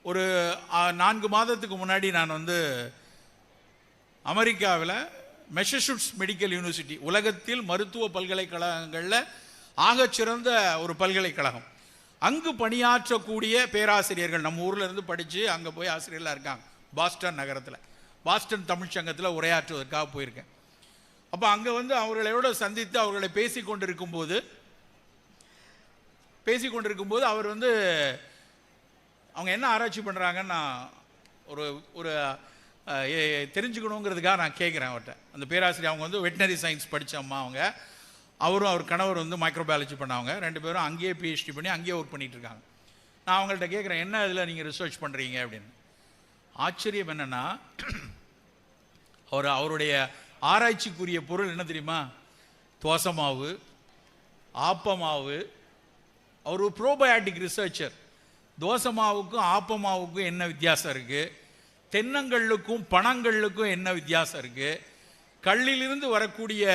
ஒரு 4 மாதத்துக்கு முன்னாடி நான் வந்து அமெரிக்காவில் மெசச்சூட்ஸ் மெடிக்கல் யூனிவர்சிட்டி, உலகத்தில் மருத்துவ பல்கலைக்கழகங்களில் ஆகச்சிறந்த ஒரு பல்கலைக்கழகம், அங்கு பணியாற்றக்கூடிய பேராசிரியர்கள் நம்ம ஊரில் இருந்து படித்து அங்கே போய் ஆசிரியர்களாக இருக்காங்க. பாஸ்டன் நகரத்தில், பாஸ்டன் தமிழ் சங்கத்தில் உரையாற்றுவதற்காக போயிருக்கேன். அப்போ அங்கே வந்து அவர்களோட சந்தித்து அவர்களை பேசி கொண்டிருக்கும்போது அவர் வந்து அவங்க என்ன ஆராய்ச்சி பண்ணுறாங்கன்னு நான் ஒரு தெரிஞ்சுக்கணுங்கிறதுக்காக நான் கேட்குறேன் அவர்கிட்ட. அந்த பேராசிரியர் அவங்க வந்து வெட்டினரி சயின்ஸ் படித்த அம்மா, அவரும் அவர் கணவர் வந்து மைக்ரோபயாலஜி பண்ணவங்க, 2 பேரும் அங்கேயே பிஹெச்டி பண்ணி அங்கேயே ஒர்க் பண்ணிகிட்டு இருக்காங்க. நான் அவங்கள்ட்ட கேட்குறேன், என்ன இதில் நீங்கள் ரிசர்ச் பண்ணுறீங்க அப்படின்னு. ஆச்சரியம் என்னென்னா, அவருடைய ஆராய்ச்சிக்குரிய பொருள் என்ன தெரியுமா? தோசை மாவு, ஆப்ப மாவு. அவர் ஒரு ப்ரோபயாட்டிக் ரிசர்ச்சர். தோசை மாவுக்கும் ஆப்ப மாவுக்கும் என்ன வித்தியாசம் இருக்குது, தென்னங்கல்லுக்கும் பனங்கல்லுக்கும் என்ன வித்தியாசம் இருக்குது, கல்லிலிருந்து வரக்கூடிய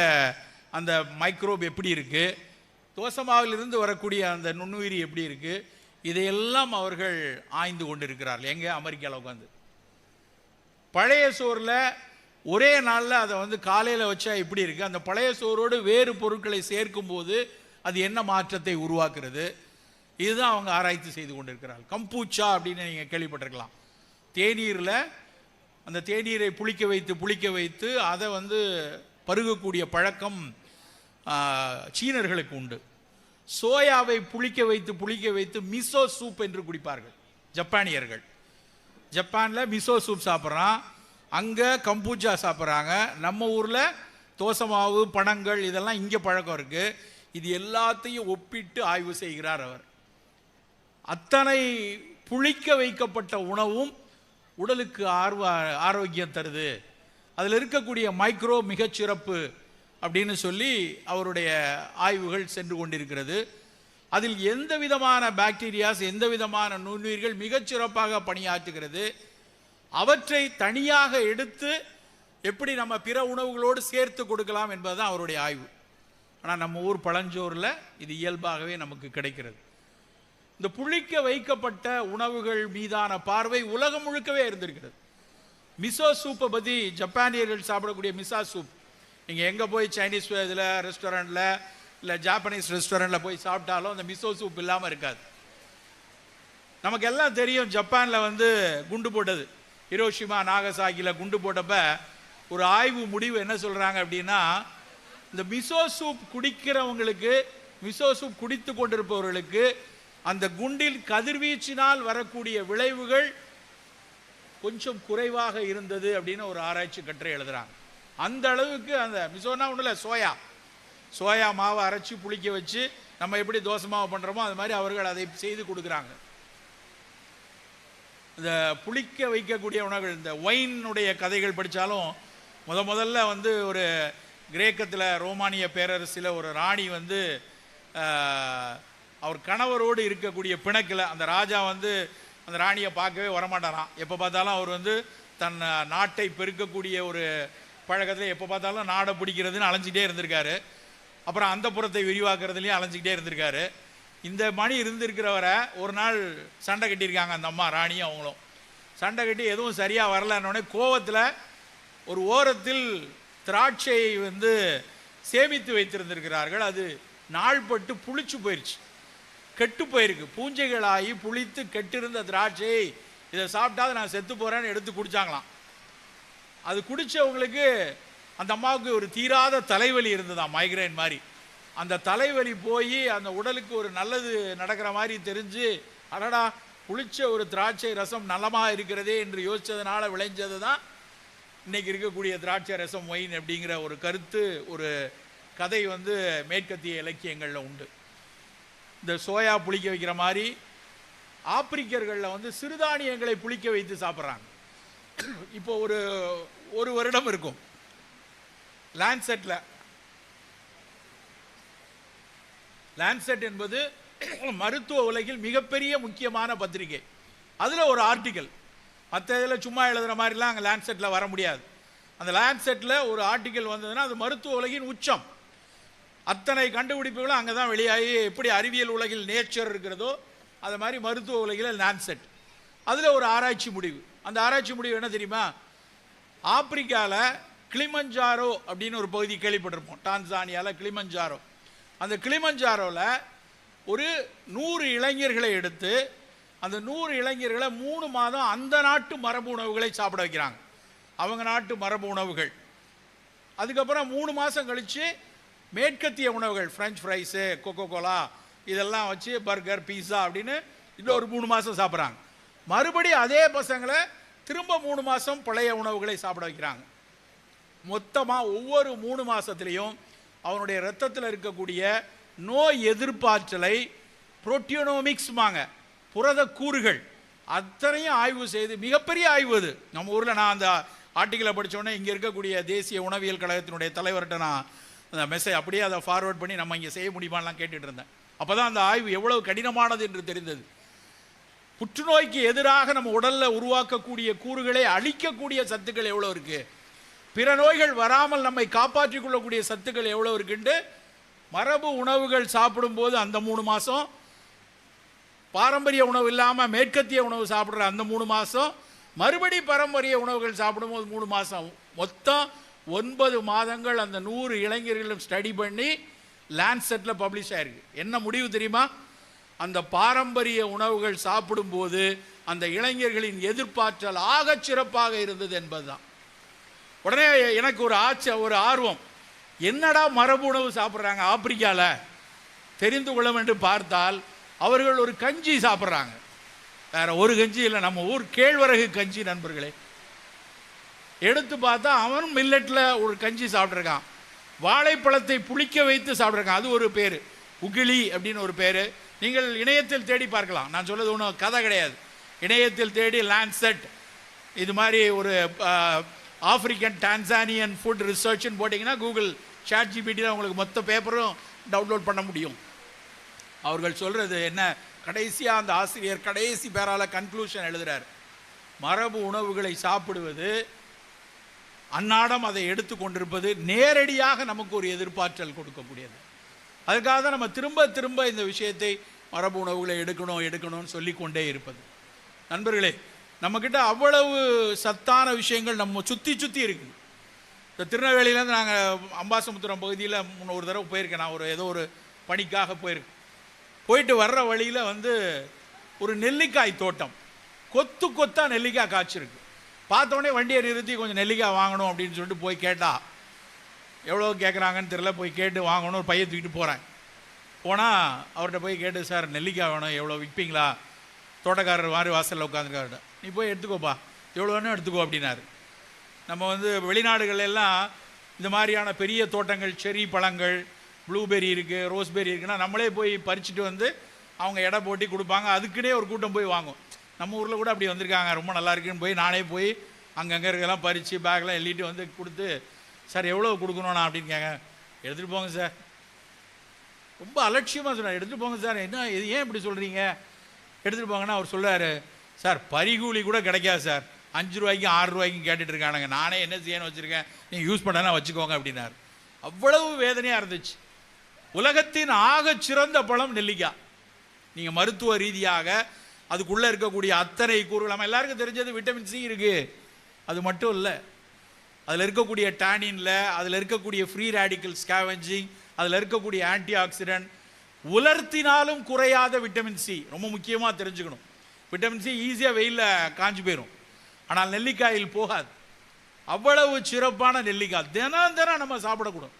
அந்த மைக்ரோப் எப்படி இருக்குது, தோசை மாவிலிருந்து வரக்கூடிய அந்த நுண்ணுயிரி எப்படி இருக்குது, இதையெல்லாம் அவர்கள் ஆய்ந்து கொண்டு இருக்கிறார்கள். எங்கே? அமெரிக்காவில் உட்காந்து. பழைய சோறில் ஒரே நாளில் அதை வந்து காலையில் வச்சா எப்படி இருக்குது, அந்த பழைய சோறோடு வேறு பொருட்களை சேர்க்கும் போது அது என்ன மாற்றத்தை உருவாக்குறது, இதுதான் அவங்க ஆராய்ச்சி செய்து கொண்டிருக்கிறார்கள். கம்பூச்சா அப்படின்னு நீங்கள் கேள்விப்பட்டிருக்கலாம். தேநீரில் அந்த தேநீரை புளிக்க வைத்து அதை வந்து பருகக்கூடிய பழக்கம் சீனர்களுக்கு உண்டு. சோயாவை புளிக்க வைத்து மிசோ சூப் என்று குடிப்பார்கள் ஜப்பானியர்கள். ஜப்பானில் மிசோ சூப் சாப்பிட்றான், அங்கே கம்பூச்சா சாப்பிட்றாங்க. நம்ம ஊரில் தோசை மாவு, பனங்கள் இதெல்லாம் இங்கே பழக்கம் இருக்குது. இது எல்லாத்தையும் ஒப்பிட்டு ஆய்வு செய்கிறார் அவர். அத்தனை புளிக்க வைக்கப்பட்ட உணவும் உடலுக்கு ஆரோக்கியம் தருது, அதில் இருக்கக்கூடிய மைக்ரோ மிகச்சிறப்பு அப்படின்னு சொல்லி அவருடைய ஆய்வுகள் சென்று கொண்டிருக்கிறது. அதில் எந்த விதமான பாக்டீரியாஸ், எந்த விதமான நுண்ணுயிர்கள் மிகச்சிறப்பாக பணியாற்றுகிறது, அவற்றை தனியாக எடுத்து எப்படி நம்ம பிற உணவுகளோடு சேர்த்து கொடுக்கலாம் என்பதுதான் அவருடைய ஆய்வு. ஆனால் நம்ம ஊர் பழஞ்சோறில் இது இயல்பாகவே நமக்கு கிடைக்கிறது. இந்த புளிக்க வைக்கப்பட்ட உணவுகள் மீதான பார்வை உலகம் முழுக்கவே இருந்திருக்கிறது. மிசோ சூப்பை பற்றி, ஜப்பானியர்கள் சாப்பிடக்கூடிய மிசா சூப், நீங்கள் எங்கே போய் சைனீஸ் இதில் ரெஸ்டாரண்ட்டில் இல்லை ஜாப்பனீஸ் ரெஸ்டாரண்ட்டில் போய் சாப்பிட்டாலும் அந்த மிசோ சூப் இல்லாமல் இருக்காது. நமக்கு எல்லாம் தெரியும், ஜப்பானில் வந்து குண்டு போட்டது, ஹிரோஷிமா நாகசாகியில் குண்டு போட்டப்ப ஒரு ஆய்வு முடிவு என்ன சொல்கிறாங்க அப்படின்னா, இந்த மிசோ சூப் குடிக்கிறவங்களுக்கு, மிசோ சூப் குடித்து கொண்டிருப்பவர்களுக்கு அந்த குண்டில் கதிர்வீச்சினால் வரக்கூடிய விளைவுகள் கொஞ்சம் குறைவாக இருந்தது அப்படின்னு ஒரு ஆராய்ச்சி கட்டுரை எழுதுறாங்க. அந்த அளவுக்கு அந்த மிசோனா ஒன்றும் இல்லை, சோயா மாவை அரைச்சி புளிக்க வச்சு நம்ம எப்படி தோசை மாவு பண்ணுறோமோ அது மாதிரி அவர்கள் அதை செய்து கொடுக்குறாங்க. இந்த புளிக்க வைக்கக்கூடிய உணவுகள், இந்த ஒயினுடைய கதைகள் படித்தாலும் முதல்ல வந்து ஒரு கிரேக்கத்தில் ரோமானிய பேரரசில் ஒரு ராணி வந்து அவர் கணவரோடு இருக்கக்கூடிய பிணக்கில் அந்த ராஜா வந்து அந்த ராணியை பார்க்கவே வரமாட்டாராம். எப்போ பார்த்தாலும் அவர் வந்து தன் நாட்டை பெருக்கக்கூடிய ஒரு பழக்கத்தில் எப்போ பார்த்தாலும் நாடை பிடிக்கிறதுன்னு அலைஞ்சிக்கிட்டே இருந்திருக்காரு. அப்புறம் அந்த புறத்தை விரிவாக்குறதுலையும் அலைஞ்சிக்கிட்டே இருந்திருக்காரு. இந்த மணி இருந்திருக்கிறவரை ஒரு நாள் சண்டை கட்டியிருக்காங்க அந்த அம்மா ராணியும் அவங்களும். சண்டை கட்டி எதுவும் சரியாக வரலன்னொடனே கோவத்தில் ஒரு ஓரத்தில் திராட்சையை வந்து சேமித்து வைத்திருந்திருக்கிறார்கள். அது நாள்பட்டு புளிச்சு போயிடுச்சு, கெட்டு போயிருக்கு, பூஞ்சைகளாகி புளித்து கெட்டிருந்த திராட்சையை இதை சாப்பிட்டாது நான் செத்து போகிறேன்னு எடுத்து குடித்தாங்களாம். அது குடித்தவங்களுக்கு அந்த அம்மாவுக்கு ஒரு தீராத தலைவலி இருந்ததாம், மைக்ரைன் மாதிரி. அந்த தலைவலி போய் அந்த உடலுக்கு ஒரு நல்லது நடக்கிற மாதிரி தெரிஞ்சு, அடடா புளிச்ச ஒரு திராட்சை ரசம் நலமாக இருக்கிறதே என்று யோசித்ததுனால விளைஞ்சது தான் இன்றைக்கி இருக்கக்கூடிய திராட்சை ரசம் ஒயின் அப்படிங்கிற ஒரு கருத்து, ஒரு கதை வந்து மேற்கத்திய இலக்கியங்களில் உண்டு. இந்த சோயா புளிக்க வைக்கிற மாதிரி ஆப்பிரிக்கர்களில் வந்து சிறுதானியங்களை புளிக்க வைத்து சாப்பிட்றாங்க. இப்போ ஒரு வருடம் இருக்கும், லான்செட் என்பது மருத்துவ உலகில் மிகப்பெரிய முக்கியமான பத்திரிகை. அதில் ஒரு ஆர்டிக்கல், மற்ற இதில் சும்மா எழுதுகிற மாதிரிலாம் அங்கே லான்செட்டில் வர முடியாது. அந்த லான்செட்டில் ஒரு ஆர்டிக்கல் வந்ததுன்னா அது மருத்துவ உலகின் உச்சம். அத்தனை கண்டுபிடிப்புகளும் அங்கே தான் வெளியாகி, எப்படி அறிவியல் உலகில் நேச்சர் இருக்கிறதோ அது மாதிரி மருத்துவ உலகில் லான்செட். அதில் ஒரு ஆராய்ச்சி முடிவு. அந்த ஆராய்ச்சி முடிவு என்ன தெரியுமா? ஆப்பிரிக்காவில் கிளிமஞ்சாரோ அப்படின்னு ஒரு பகுதி கேள்விப்பட்டிருப்போம். டான்சானியாவில் கிளிமஞ்சாரோ. அந்த கிளிமஞ்சாரோவில் ஒரு 100 இளைஞர்களை எடுத்து அந்த 100 இளைஞர்களை 3 மாதம் அந்த நாட்டு மரபு உணவுகளை சாப்பிட வைக்கிறாங்க. அவங்க நாட்டு மரபு உணவுகள். அதுக்கப்புறம் 3 மாதம் கழித்து மேற்கத்திய உணவுகள், ஃப்ரெஞ்ச் ஃப்ரைஸு, கொக்கோ கோலா இதெல்லாம் வச்சு பர்கர், பீஸா அப்படின்னு இன்னொரு 3 மாதம் சாப்பிட்றாங்க. மறுபடியும் அதே பசங்களை திரும்ப 3 மாதம் பழைய உணவுகளை சாப்பிட வைக்கிறாங்க. மொத்தமாக ஒவ்வொரு 3 மாதத்துலேயும் அவனுடைய ரத்தத்தில் இருக்கக்கூடிய நோய் எதிர்ப்பாற்றலை புரோட்டியோனோமிக்ஸ்மாங்க, புரத கூறுகள் அத்தனையும் ஆய்வு செய்து, மிகப்பெரிய ஆய்வு அது. நம்ம ஊரில் நான் அந்த ஆர்டிக்கலை படித்தோடனே இங்கே இருக்கக்கூடிய தேசிய உணவியல் கழகத்தினுடைய தலைவர்கிட்ட நான் அந்த மெசேஜ் அப்படியே அதை ஃபார்வர்ட் பண்ணி நம்ம இங்கே செய்ய முடியுமாலாம் கேட்டுட்டு இருந்தேன். அப்போ தான் அந்த ஆய்வு எவ்வளவு கடினமானது என்று தெரிந்தது. புற்றுநோய்க்கு எதிராக நம்ம உடலில் உருவாக்கக்கூடிய கூறுகளை அழிக்கக்கூடிய சத்துக்கள் எவ்வளோ இருக்குது, பிற நோய்கள் வராமல் நம்மை காப்பாற்றிக் கொள்ளக்கூடிய சத்துக்கள் எவ்வளோ இருக்குன்னு மரபு உணவுகள் சாப்பிடும்போது அந்த 3 மாதம், பாரம்பரிய உணவு இல்லாமல் மேற்கத்திய உணவு சாப்பிட்ற அந்த 3 மாதம், மறுபடி பாரம்பரிய உணவுகள் சாப்பிடும்போது 3 மாதம், மொத்தம் 9 மாதங்கள் அந்த 100 இளைஞர்களும் ஸ்டடி பண்ணி லான்செட்டில் பப்ளிஷ் ஆயிருக்கு. என்ன முடிவு தெரியுமா? அந்த பாரம்பரிய உணவுகள் சாப்பிடும்போது அந்த இளைஞர்களின் எதிர்ப்பாற்றல் ஆகச் சிறப்பாக இருந்தது என்பதுதான். உடனே எனக்கு ஒரு ஆர்வம், என்னடா மரபு உணவு சாப்பிட்றாங்க ஆப்பிரிக்காவில் தெரிந்து கொள்ள என்று பார்த்தால் அவர்கள் ஒரு கஞ்சி சாப்பிட்றாங்க. வேற ஒரு கஞ்சி இல்லை, நம்ம ஊர் கேழ்வரகு கஞ்சி. நண்பர்களே, எடுத்து பார்த்தா அவனும் மில்லட்டில் ஒரு கஞ்சி சாப்பிட்ருக்கான். வாழைப்பழத்தை புளிக்க வைத்து சாப்பிட்ருக்கான். அது ஒரு பேர், உகிலி அப்படின்னு ஒரு பேர். நீங்கள் இணையத்தில் தேடி பார்க்கலாம். நான் சொல்றது ஒன்றும் கதை கிடையாது. இணையத்தில் தேடி லான்செட் இது மாதிரி ஒரு ஆப்பிரிக்கன் டான்சானியன் ஃபுட் ரிசர்ச்னு போட்டிங்கன்னா கூகுள் சாட் ஜிபிடியில் உங்களுக்கு மொத்த பேப்பரும் டவுன்லோட் பண்ண முடியும். அவர்கள் சொல்கிறது என்ன, கடைசியாக அந்த ஆசிரியர் கடைசி பேரால் கன்க்ளூஷன் எழுதுகிறார். மரபு உணவுகளை சாப்பிடுவது, அன்னாடம் அதை எடுத்து கொண்டிருப்பது நேரடியாக நமக்கு ஒரு எதிர்பார்த்தல் கொடுக்கக்கூடியது. அதுக்காக தான் நம்ம திரும்ப திரும்ப இந்த விஷயத்தை மரபு உணவுகளை எடுக்கணும்னு சொல்லிக்கொண்டே இருப்பது. நண்பர்களே, நம்மக்கிட்ட அவ்வளவு சத்தான விஷயங்கள் நம்ம சுற்றி இருக்குது. இந்த திருநெல்வேலியிலேருந்து நாங்கள் அம்பாசமுத்திரம் பகுதியில் ஒரு தடவை போயிருக்கேன். நான் ஏதோ ஒரு பணிக்காக போயிருக்கேன். போயிட்டு வர்ற வழியில் ஒரு நெல்லிக்காய் தோட்டம், கொத்தா நெல்லிக்காய் காய்ச்சிருக்கு. பார்த்தோடனே வண்டியை நிறுத்தி கொஞ்சம் நெல்லிக்காய் வாங்கணும் அப்படின்னு சொல்லிட்டு போய் கேட்டா, எவ்வளோ கேட்குறாங்கன்னு தெரியல, போய் கேட்டு வாங்கணும். ஒரு பையன் தூக்கிட்டு போகிறேன். போனால் அவர்கிட்ட போய் கேட்டு, சார் நெல்லிக்காய் வேணும், எவ்வளோ விற்பீங்களா? தோட்டக்காரர் மாதிரி வாசலில் உட்காந்துருக்காருட்ட, நீ போய் எடுத்துக்கோப்பா, எவ்வளோ வேணும் எடுத்துக்கோ அப்படின்னாரு. நம்ம வெளிநாடுகள் எல்லாம் இந்த மாதிரியான பெரிய தோட்டங்கள், செரி பழங்கள், ப்ளூபெரி இருக்குது, ரோஸ்பெரி இருக்குன்னா நம்மளே போய் பறிச்சுட்டு அவங்க எடை போட்டி கொடுப்பாங்க. அதுக்குன்னே ஒரு கூட்டம் போய் வாங்கும். நம்ம ஊரில் கூட அப்படி வந்திருக்காங்க, ரொம்ப நல்லா இருக்குன்னு போய் நானே போய் அங்கங்கே இருக்கலாம் பறித்து பேக்கெலாம் எள்ளிட்டு கொடுத்து, சார் எவ்வளோ கொடுக்கணும்ண்ணா அப்படின்னு கேட்க, எடுத்துகிட்டு போங்க சார். ரொம்ப அலட்சியமாக சொன்னார், எடுத்துகிட்டு போங்க சார். என்ன இது, ஏன் இப்படி சொல்கிறீங்க? எடுத்துகிட்டு போங்கன்னா அவர் சொல்கிறார், சார் பறிகூலி கூட கிடைக்காது சார், 5 ரூபாய்க்கும் 6 ரூபாய்க்கும் கேட்டுட்டு இருக்கானுங்க, நானே என்ன செய்யணும் வச்சுருக்கேன், நீங்கள் யூஸ் பண்ணனா வச்சுக்கோங்க அப்படின்னார். அவ்வளவு வேதனையாக இருந்துச்சு. உலகத்தின் ஆக சிறந்த பழம் நெல்லிக்காய். நீங்கள் மருத்துவ ரீதியாக அதுக்குள்ளே இருக்கக்கூடிய அத்தனை கூறுகள், நம்ம எல்லாருக்கும் தெரிஞ்சது விட்டமின் சி இருக்குது. அது மட்டும் இல்லை, அதில் இருக்கக்கூடிய டானின்ல, அதில் இருக்கக்கூடிய ஃப்ரீ ரேடிக்கல் ஸ்கேவெஞ்சிங், அதில் இருக்கக்கூடிய ஆன்டி ஆக்சிடென்ட், உலர்த்தினாலும் குறையாத விட்டமின் சி. ரொம்ப முக்கியமாக தெரிஞ்சுக்கணும், விட்டமின் சி ஈஸியாக வெயிலில் காஞ்சி போயிடும், ஆனால் நெல்லிக்காயில் போகாது. அவ்வளவு சிறப்பான நெல்லிக்காய் தினம் நம்ம சாப்பிடக்கூடும்.